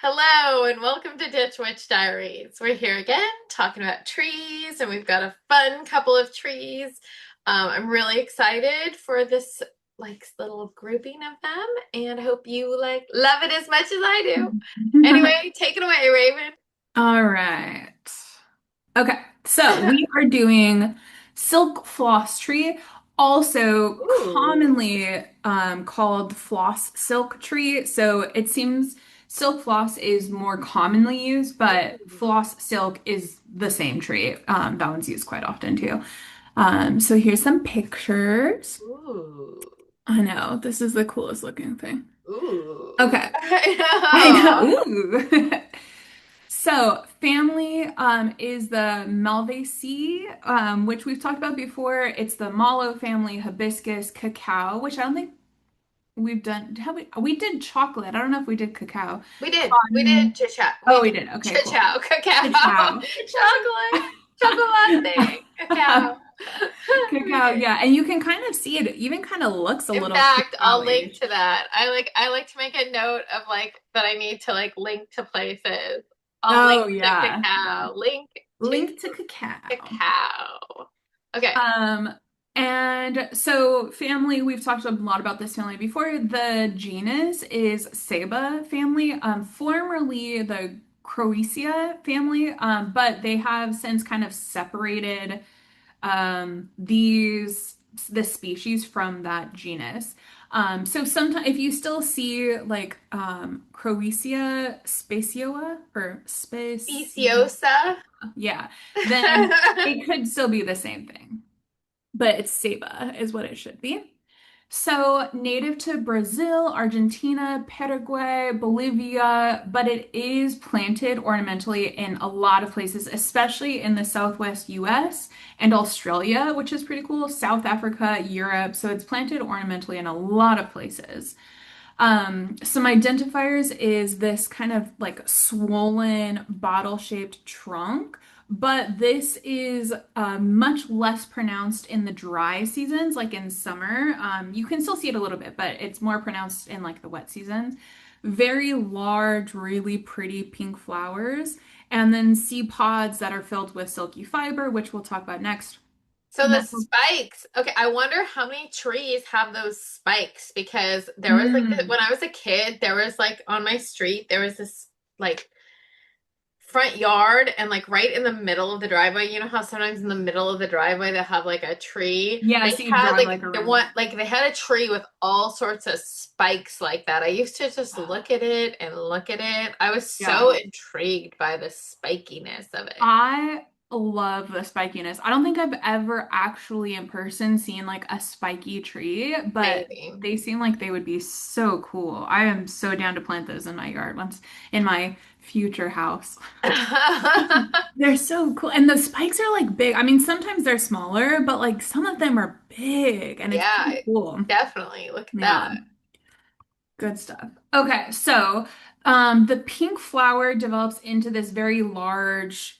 Hello and welcome to Ditch Witch Diaries. We're here again talking about trees, and we've got a fun couple of trees. I'm really excited for this little grouping of them, and I hope you love it as much as I do. Anyway, take it away, Raven. All right. Okay, so we are doing Silk Floss Tree, also Ooh. commonly called Floss Silk Tree. So it seems silk floss is more commonly used, but floss silk is the same tree. That one's used quite often too. So here's some pictures. Ooh. I know, this is the coolest looking thing. Ooh. Okay, I I know. Ooh. So, family is the Malvaceae, which we've talked about before. It's the mallow family, hibiscus, cacao, which I don't think we've done. Have we? We did chocolate. I don't know if we did cacao. We did. We did Cotton. chit chat. Oh, We we did did. Okay, chit cool. chat. Cacao. Cacao. Chocolate. Chocolate. Cacao. We Cacao, did. yeah. And you can kind of see it, it even kind of looks a In little fact, I'll link cacao-ish. to that. I like to make a note of that I need to link to places. I'll link Oh, to yeah. Yeah. cacao. Link to Link to cacao. cacao. Okay. Um, and so family, we've talked a lot about this family before. The genus is Ceiba family, formerly the Croatia family, but they have since kind of separated this species from that genus. So sometimes if you still see like Croatia speciosa or space, Speciosa. yeah, then it could still be the same thing, but it's Ceiba is what it should be. So, native to Brazil, Argentina, Paraguay, Bolivia, but it is planted ornamentally in a lot of places, especially in the Southwest US and Australia, which is pretty cool, South Africa, Europe. So, it's planted ornamentally in a lot of places. Some identifiers is this kind of like swollen bottle-shaped trunk, but this is much less pronounced in the dry seasons, like in summer. You can still see it a little bit, but it's more pronounced in like the wet seasons. Very large, really pretty pink flowers, and then seed pods that are filled with silky fiber, which we'll talk about next. So And the that's spikes. Okay, I wonder how many trees have those spikes because there was mm, when I was a kid, there was on my street, there was this like front yard and right in the middle of the driveway. You know how sometimes in the middle of the driveway they have a tree? yeah, They so you had drive like the around. one they had a tree with all sorts of spikes like that. I used to just look at it and look at it. I was so Yeah. intrigued by the spikiness of it. I love the spikiness. I don't think I've ever actually in person seen like a spiky tree, but Amazing. they seem like they would be so cool. I am so down to plant those in my yard once in my future house. They're so cool. And the spikes are like big. I mean, sometimes they're smaller, but like some of them are big and it's Yeah, pretty cool. definitely. Look at Yeah. that. Good stuff. Okay, so the pink flower develops into this very large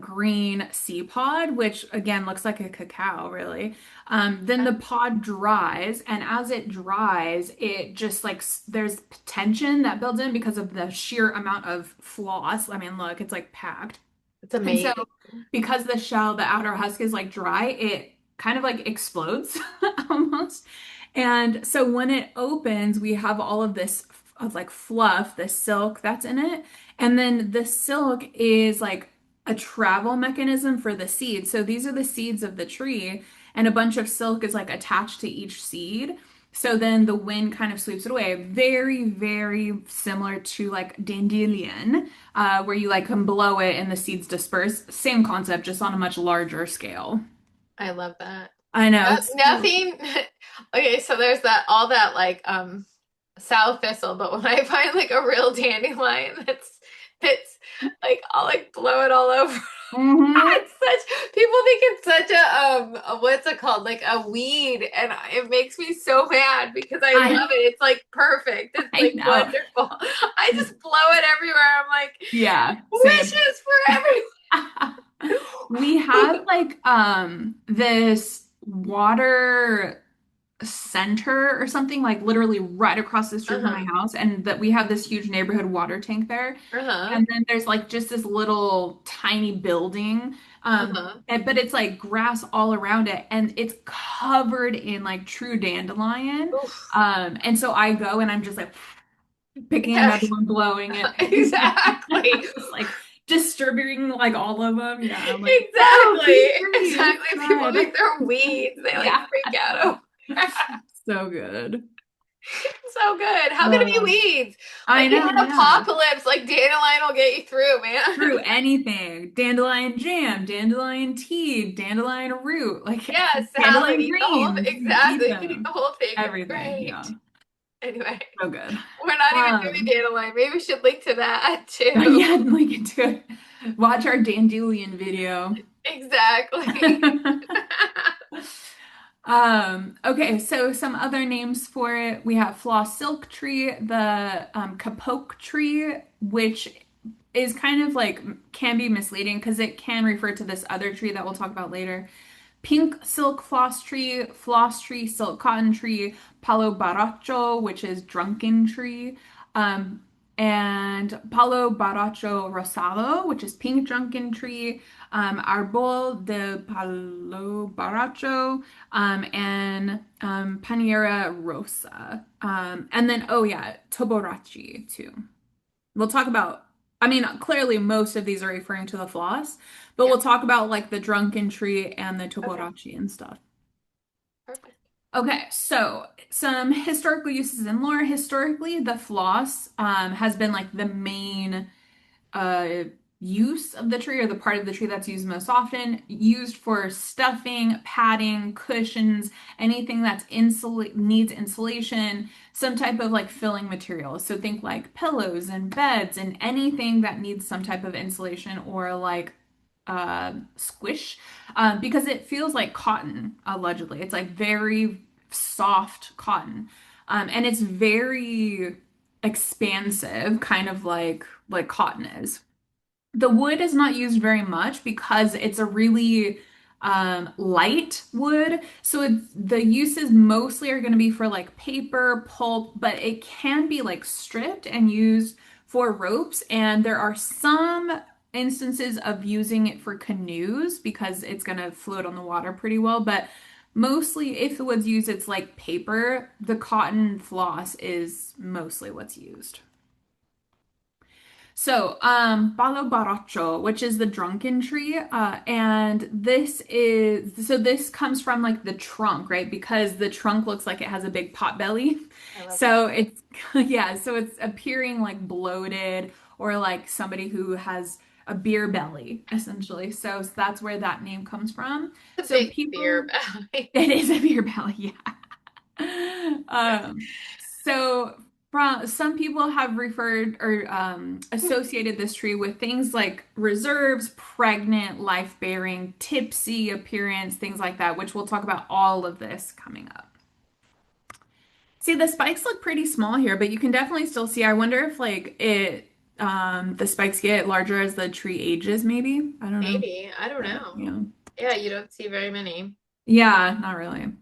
green seed pod, which again looks like a cacao, really. Then the pod dries, and as it dries, it just there's tension that builds in because of the sheer amount of floss. I mean, look, it's like packed. It's And so, amazing. because the shell, the outer husk is like dry, it kind of like explodes almost. And so when it opens, we have all of this of like fluff, this silk that's in it. And then the silk is like a travel mechanism for the seed. So these are the seeds of the tree, and a bunch of silk is like attached to each seed. So then the wind kind of sweeps it away. Very, very similar to like dandelion, where you like can blow it and the seeds disperse. Same concept, just on a much larger scale. I love that. I know it's so Nothing. Okay, so there's that all that sow thistle, but when I find a real dandelion that's I'll blow it all over. hmm. It's such people think it's such what's it called? Like a weed, and it makes me so mad because I I love it. It's perfect. It's I know. wonderful. I just blow it everywhere. I'm like, Yeah, same. wishes for We have everyone. like this water. center or something, like literally right across the street from my Uh-huh. house, and that we have this huge neighborhood water tank there. Uh-huh. And then there's like just this little tiny building. Uh-huh. But it's like grass all around it, and it's covered in like true dandelion. Oof. And so I go and I'm just like picking Yeah, another one, blowing it. exactly. Just like distributing like all of them. Yeah, I'm like, go, Exactly. be free Exactly. People inside. think they're weeds. They like Yeah, freak out over that. so good. So good. How could it be Uh, weeds? I Like in know, an yeah. apocalypse, like dandelion will get you through, man. True, anything. Dandelion jam, dandelion tea, dandelion root, like Yeah, salad. dandelion Eat the whole greens. exactly. Eat You can eat the them. whole thing. It's Everything. Yeah. great. Anyway, So good. we're not even doing Um, dandelion. Maybe we should link to that too. yeah, link it to it. Watch our dandelion video. Exactly. Okay, so some other names for it. We have floss silk tree, the kapoke tree, which is kind of like can be misleading because it can refer to this other tree that we'll talk about later. Pink silk floss tree, silk cotton tree, Palo Borracho, which is drunken tree, um, and Palo Borracho rosado, which is pink drunken tree, Arbol de Palo Borracho, and Paniera rosa. And then, oh yeah, Toborochi too. We'll talk about, I mean, clearly most of these are referring to the floss, but Yeah. we'll talk about like the drunken tree and the Okay. Toborochi and stuff. Perfect. Okay, so some historical uses in lore. Historically, the floss has been like the main uh, use of the tree or the part of the tree that's used most often, used for stuffing, padding, cushions, anything that's needs insulation, some type of like filling material. So think like pillows and beds and anything that needs some type of insulation or like squish, because it feels like cotton, allegedly. It's like very soft cotton. And it's very expansive, kind of like cotton is. The wood is not used very much because it's a really light wood. So the uses mostly are going to be for like paper, pulp, but it can be like stripped and used for ropes. And there are some instances of using it for canoes because it's going to float on the water pretty well. But mostly, if the wood's used, it's like paper. The cotton floss is mostly what's used. So, Palo Borracho, which is the drunken tree, and this comes from like the trunk, right? Because the trunk looks like it has a big pot belly. I love that. So it's yeah, so it's appearing like bloated or like somebody who has a beer belly, essentially. So that's where that name comes from. It's a So big beer people, belly. it is a beer belly, yeah. So from some people have referred or associated this tree with things like reserves, pregnant, life-bearing, tipsy appearance, things like that, which we'll talk about all of this coming up. See, the spikes look pretty small here, but you can definitely still see. I wonder if like the spikes get larger as the tree ages, maybe. I don't know. Maybe. I don't But know. yeah. Yeah, you don't see very many. Yeah, not really.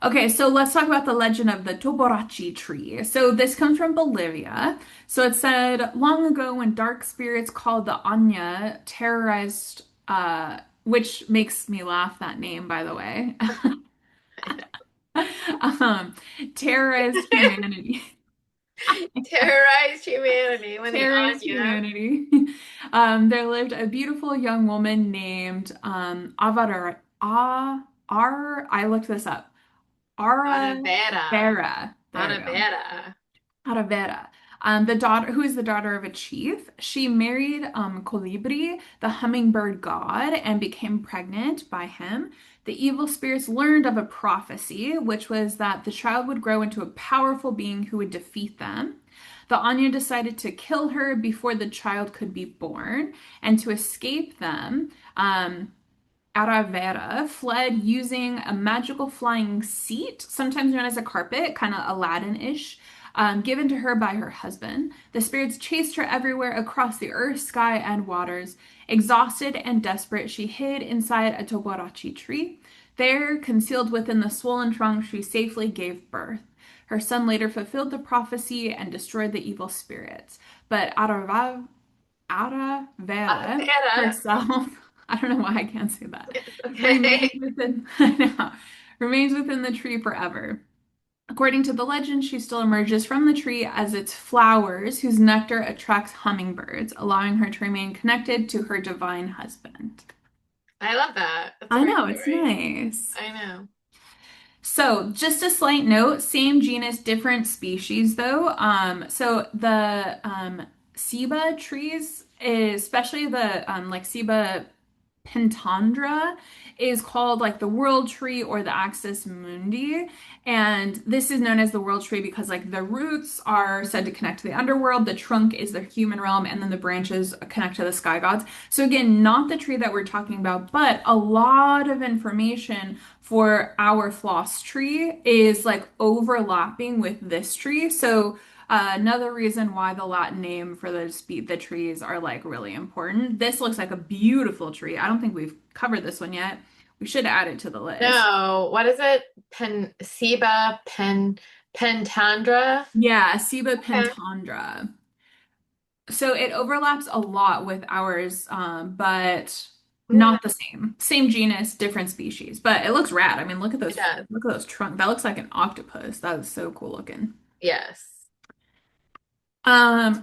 Okay, so let's talk about the legend of the Toborochi tree. So this comes from Bolivia. So it said long ago when dark spirits called the Anya terrorized, which makes me laugh, that name, by the way, um, terrorized humanity. Terrorized humanity when the Terrorist Anya. humanity. There lived a beautiful young woman named Avatar. I looked this up. Araverá. Aravera. There we go. Araverá. Aravera. The daughter, who is the daughter of a chief, she married Colibri, the hummingbird god, and became pregnant by him. The evil spirits learned of a prophecy, which was that the child would grow into a powerful being who would defeat them. The Anya decided to kill her before the child could be born, and to escape them, Araverá fled using a magical flying seat, sometimes known as a carpet, kind of Aladdin-ish, given to her by her husband. The spirits chased her everywhere across the earth, sky, and waters. Exhausted and desperate, she hid inside a Toborochi tree. There, concealed within the swollen trunk, she safely gave birth. Her son later fulfilled the prophecy and destroyed the evil spirits. But Aravera Araverá. herself, I don't know why I can't say that, It's remains okay. within, I know, remains within the tree forever. According to the legend, she still emerges from the tree as its flowers, whose nectar attracts hummingbirds, allowing her to remain connected to her divine husband. I love that. That's a I great know, it's story. nice. I know. So, just a slight note, same genus, different species though. So the Ceiba trees, especially the like Ceiba pentandra, is called like the world tree or the axis mundi. And this is known as the world tree because like the roots are said to connect to the underworld, the trunk is the human realm, and then the branches connect to the sky gods. So again, not the tree that we're talking about, but a lot of information for our floss tree is like overlapping with this tree. So another reason why the Latin name for the trees are like really important. This looks like a beautiful tree. I don't think we've covered this one yet. We should add it to the list. No, what is it? Pentandra? Yeah, Ceiba Okay. pentandra. So it overlaps a lot with ours, but Yeah, not the same. Same genus, different species. But it looks rad. I mean, it does. look at those trunks. That looks like an octopus. That is so cool looking. Yes.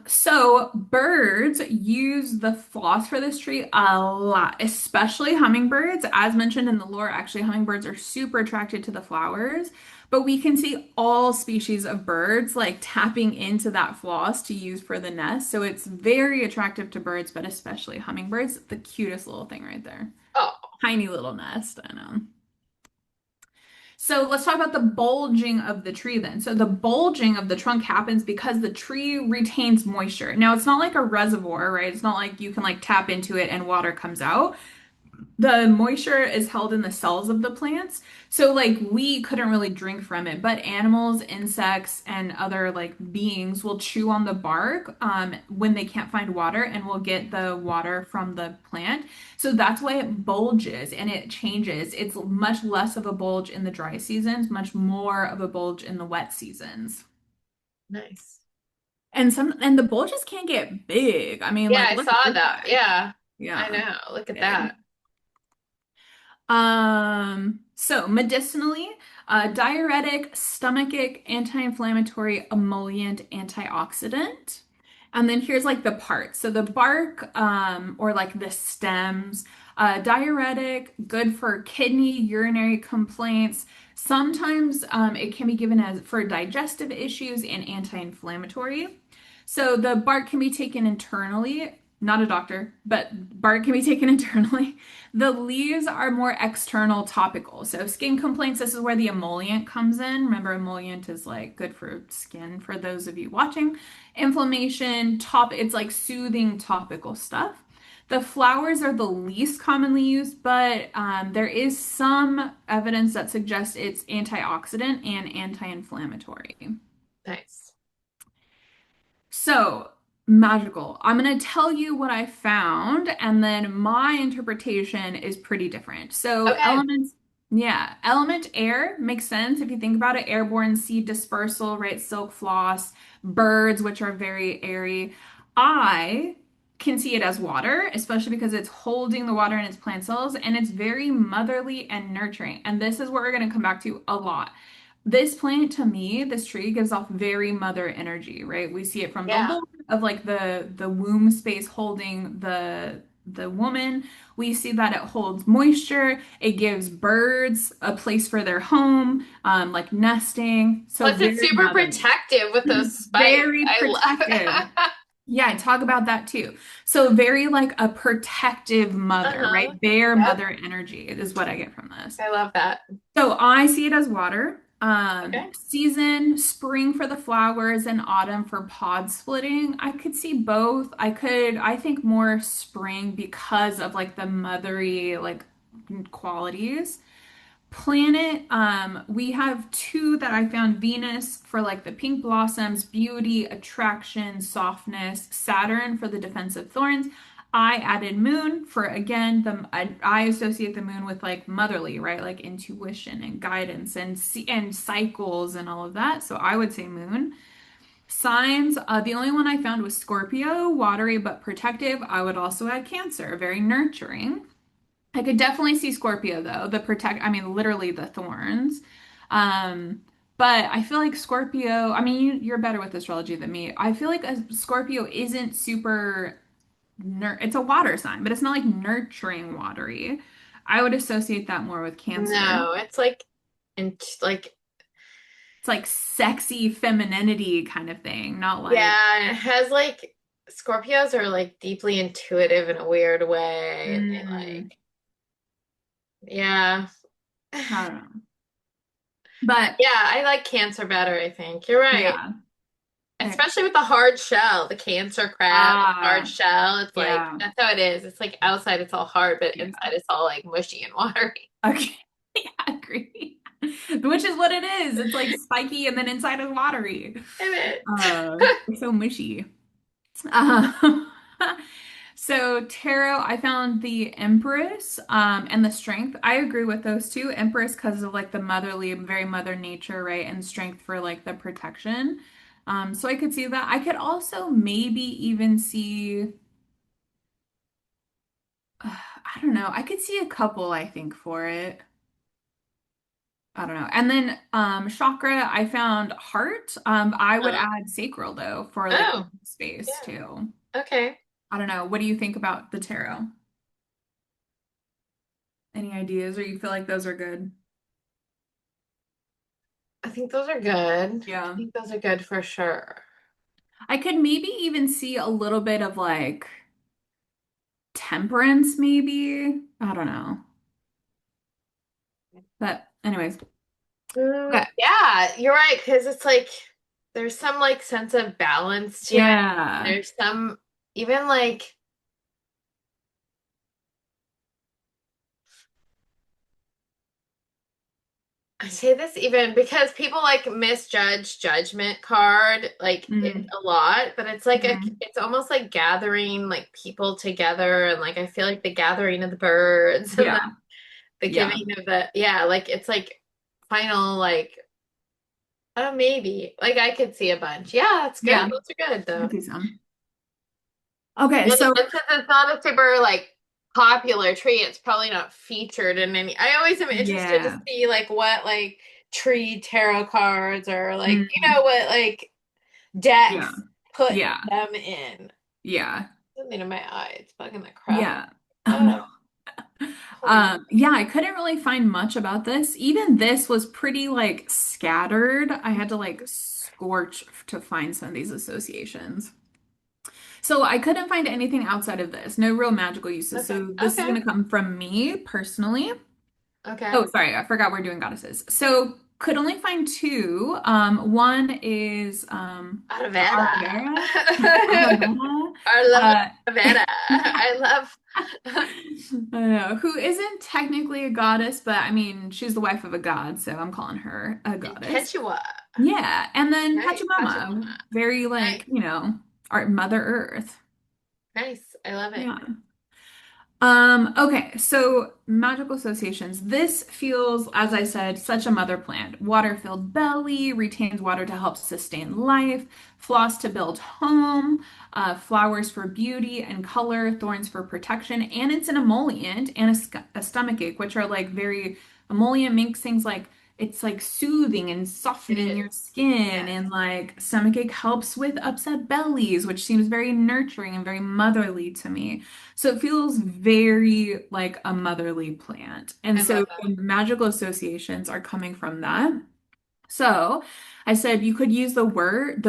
So birds use the floss for this tree a lot, especially hummingbirds. As mentioned in the lore, actually, hummingbirds are super attracted to the flowers, but we can see all species of birds like tapping into that floss to use for the nest. So it's very attractive to birds, but especially hummingbirds. The cutest little thing right there. Oh, Tiny little nest, I know. So let's talk about the bulging of the tree then. So the bulging of the trunk happens because the tree retains moisture. Now it's not like a reservoir, right? It's not like you can like tap into it and water comes out. The moisture is held in the cells of the plants. So like we couldn't really drink from it, but animals, insects, and other like beings will chew on the bark when they can't find water and will get the water from the plant. So that's why it bulges and it changes. It's much less of a bulge in the dry seasons, much more of a bulge in the wet seasons. nice. And the bulges can get big. I mean, Yeah, like I look at saw this that. guy. Yeah, I Yeah, know. Look at big. that. So medicinally, diuretic, stomachic, anti-inflammatory, emollient, antioxidant. And then here's like the parts. So the bark, or like the stems, diuretic, good for kidney, urinary complaints. Sometimes it can be given as for digestive issues and anti-inflammatory. So the bark can be taken internally, not a doctor, but bark can be taken internally. The leaves are more external topical. So skin complaints, this is where the emollient comes in. Remember, emollient is like good for skin for those of you watching. Inflammation, it's like soothing topical stuff. The flowers are the least commonly used, but there is some evidence that suggests it's antioxidant and anti-inflammatory. Nice. So, magical. I'm going to tell you what I found, and then my interpretation is pretty different. So, Okay. element air makes sense if you think about it. Airborne seed dispersal, right? Silk floss, birds, which are very airy. I can see it as water, especially because it's holding the water in its plant cells, and it's very motherly and nurturing. And this is what we're going to come back to a lot. This plant to me, this tree gives off very mother energy, right? We see it from the Yeah. lore of like the womb space holding the woman. We see that it holds moisture. It gives birds a place for their home, like nesting. So Plus, it's very super motherly, protective with those spikes. very I love protective. it. Yeah, talk about that too. So very like a protective mother, Uh-huh. right? Bare Yep. mother energy is what I get from this. I love that. So I see it as water. Okay. Season, spring for the flowers and autumn for pod splitting. I could see both. I think more spring because of like the mothery like qualities. Planet, we have two that I found Venus for like the pink blossoms, beauty, attraction, softness, Saturn for the defensive thorns. I added moon for again I associate the moon with like motherly, right? Like intuition and guidance and cycles and all of that. So I would say moon. Signs, the only one I found was Scorpio, watery but protective. I would also add Cancer, very nurturing. I could definitely see Scorpio though, I mean, literally the thorns. Um, but I feel like Scorpio, I mean, you're better with astrology than me. I feel like a Scorpio isn't super, it's a water sign, but it's not like nurturing watery. I would associate that more with Cancer. No, it's like, and like, It's like sexy femininity kind of thing, not like, yeah, it has like Scorpios are like deeply intuitive in a weird way, and they mm, like, yeah. I don't know. But Yeah, I like Cancer better, I think. You're right. yeah. Okay. Especially with the hard shell, the Cancer crab, hard Ah, shell. It's like, yeah. that's how it is. It's like outside it's all hard, but Yeah. inside it's all like mushy and watery. Okay. Yeah, I agree. Which is what it is. It's like spiky and then inside is watery. Isn't It's so mushy. Um, so tarot, I found the Empress, and the Strength. I agree with those two. Empress because of like the motherly, very mother nature, right? And strength for like the protection. So I could see that. I could also maybe even see, I don't know. I could see a couple, I think, for it. I don't know. And then chakra, I found heart. I would it? add sacral though for like Oh, space yeah. too. Okay. I don't know. What do you think about the tarot? Any ideas or you feel like those are good? I think those are good. I Yeah. think those are good for sure. I could maybe even see a little bit of like temperance, maybe. I don't know. But anyways. Okay. Yeah, you're right, because it's like there's some like sense of balance to it. Yeah. There's some even like I say this even because people like misjudge judgment card like it Mm-hmm. a lot, but it's like Mm-hmm. it's almost like gathering like people together and like I feel like the gathering of the birds and Yeah. the Yeah. giving of the yeah, like it's like final like oh maybe. Like I could see a bunch. Yeah, that's good. Yeah. Those are good I could though. see some. Okay, And so since it's not a super like popular tree, it's probably not featured in any. I always am interested to yeah. see like what like tree tarot cards or like you Mm, know what like yeah. decks put Yeah. them in. Yeah. Something in my eye. It's bugging the crap. Yeah. Oh Oh, no. please. Yeah, I couldn't really find much about this. Even this was pretty like scattered. I had to like scorch to find some of these associations. So I couldn't find anything outside of this. No real magical uses. Okay. So this is Okay. going to come from me personally. Okay. Oh, sorry, I forgot we're doing goddesses. So could only find two. One is Araverá. Araverá. Araverá. I love Uh, Araverá. I love. I know, who isn't technically a goddess, but I mean, she's the wife of a god, so I'm calling her a And goddess. Quechua. Yeah, and then Nice. Pachamama, Pachamama. very Nice. like, our Mother Earth. Nice. I love it. Yeah. Okay, so magical associations. This feels, as I said, such a mother plant. Water-filled belly, retains water to help sustain life, floss to build home, flowers for beauty and color, thorns for protection, and it's an emollient and a stomach ache, which are like very, emollient makes things like it's like soothing and It softening is. your skin, Yes. and like stomach ache helps with upset bellies, which seems very nurturing and very motherly to me. So it feels very like a motherly plant. And I love so that. the magical associations are coming from that. So I said you could use the wood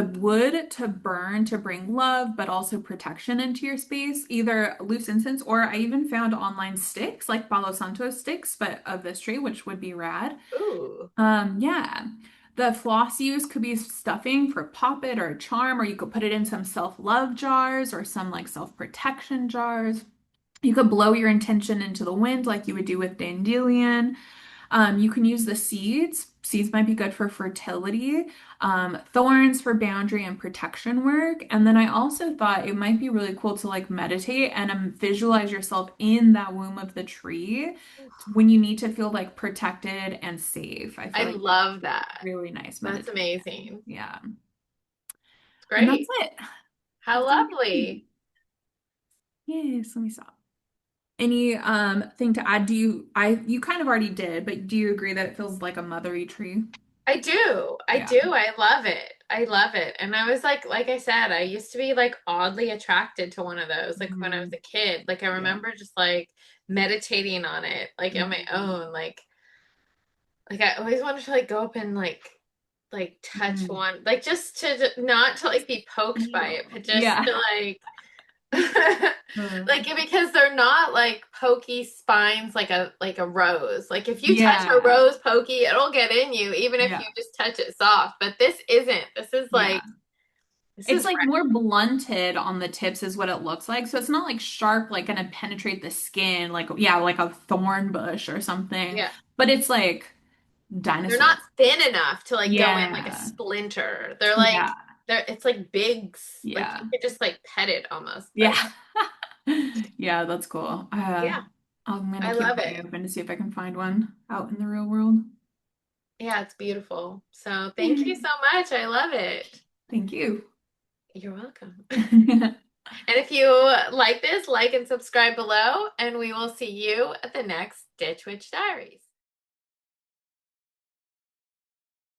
to burn to bring love, but also protection into your space, either loose incense, or I even found online sticks like Palo Santo sticks, but of this tree, which would be rad. Ooh. Yeah. The floss use could be stuffing for poppet or a charm, or you could put it in some self-love jars or some like self-protection jars. You could blow your intention into the wind like you would do with dandelion. You can use the seeds. Seeds might be good for fertility. Thorns for boundary and protection work. And then I also thought it might be really cool to like meditate and visualize yourself in that womb of the tree when you need to feel like protected and safe. I I feel like that's love that. really nice That's meditation. amazing. Yeah. It's And that's great. it. How That's all I need. lovely. Yes, let me stop. Any thing to add? You kind of already did, but do you agree that it feels like a mothery tree? I do. I Yeah. do. I love it. I love it. And I was like I said, I used to be like oddly attracted to one of those, like when I was Mhm. a kid. Like I Yeah. remember just like meditating on it, like on my Mhm. own. Like I always wanted to like go up and like touch Mhm. one, like just to not to like be poked by it, Feel. but just Yeah. to like Uh, like because they're not like pokey spines like a rose. Like if you touch a yeah. rose pokey, it'll get in you even if you Yeah. just touch it soft. But this isn't. This is Yeah. like this It's is like more blunted on the tips is what it looks like. So it's not like sharp, like gonna penetrate the skin, like yeah, like a thorn bush or something. yeah. But it's like They're dinosaur. not thin enough to like go in like a Yeah. splinter. They're like Yeah. they're it's like big like Yeah. you could just like pet it almost. But Yeah. Yeah, that's cool. yeah, I'm gonna I keep love my eye it. open to see if I can find one out in the real world. Yeah, it's beautiful. So thank you so much. I love it. Thank you. You're welcome. And if you like this, like and subscribe below, and we will see you at the next Ditch Witch Diaries.